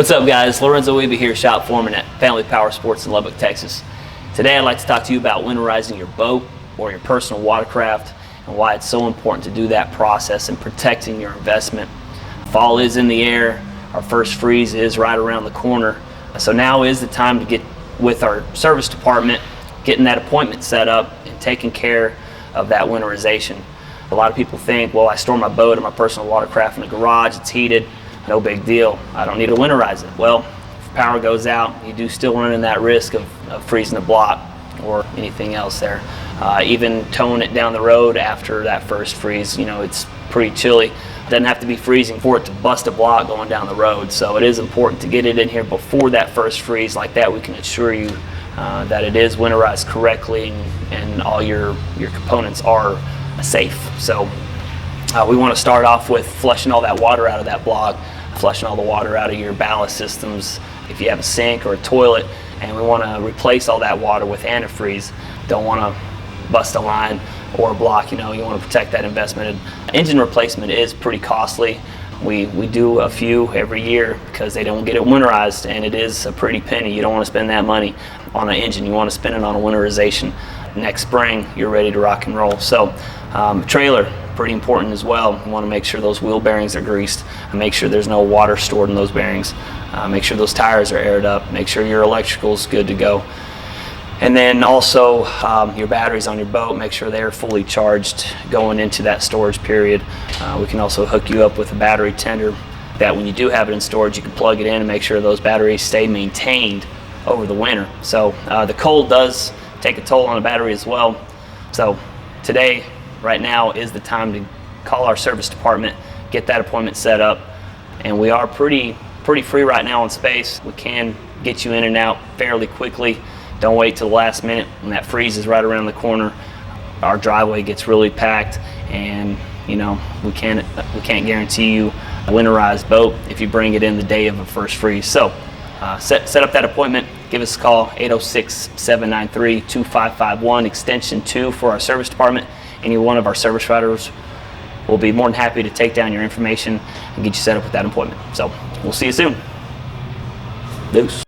What's up, guys? Lorenzo Weeby here, shop foreman at Family PowerSports in Lubbock, Texas. Today I'd like to talk to you about winterizing your boat or your personal watercraft and why it's so important to do that process and protecting your investment. Fall is in the air, our first freeze is right around the corner, so now is the time to get with our service department, getting that appointment set up and taking care of that winterization. A lot of people think, well, I store my boat or my personal watercraft in the garage, it's heated, no big deal, I don't need to winterize it. Well, if power goes out, you do still run that risk of freezing the block or anything else there. Even towing it down the road after that first freeze, you know, it's pretty chilly. It doesn't have to be freezing for it to bust a block going down the road. So it is important to get it in here before that first freeze. Like that, we can assure you that it is winterized correctly and all your components are safe. So we want to start off with flushing all that water out of that block, flushing all the water out of your ballast systems if you have a sink or a toilet, and we want to replace all that water with antifreeze. Don't want to bust a line or a block, you know, you want to protect that investment. Engine replacement is pretty costly. We do a few every year because they don't get it winterized, and it is a pretty penny. You don't want to spend that money on an engine. You want to spend it on a winterization. Next spring, you're ready to rock and roll. So trailer, pretty important as well. You want to make sure those wheel bearings are greased, and make sure there's no water stored in those bearings. Make sure those tires are aired up. Make sure your electrical is good to go. And then also your batteries on your boat, make sure they're fully charged going into that storage period. We can also hook you up with a battery tender that when you do have it in storage, you can plug it in and make sure those batteries stay maintained over the winter. So the cold does take a toll on the battery as well. So today, right now, is the time to call our service department, get that appointment set up, and we are pretty free right now on space. We can get you in and out fairly quickly. Don't wait till the last minute when that freeze is right around the corner. Our driveway gets really packed, and you know we can't guarantee you a winterized boat if you bring it in the day of a first freeze. So set up that appointment. Give us a call, 806-793-2551, extension 2 for our service department. Any one of our service writers will be more than happy to take down your information and get you set up with that appointment. So we'll see you soon. Deuce.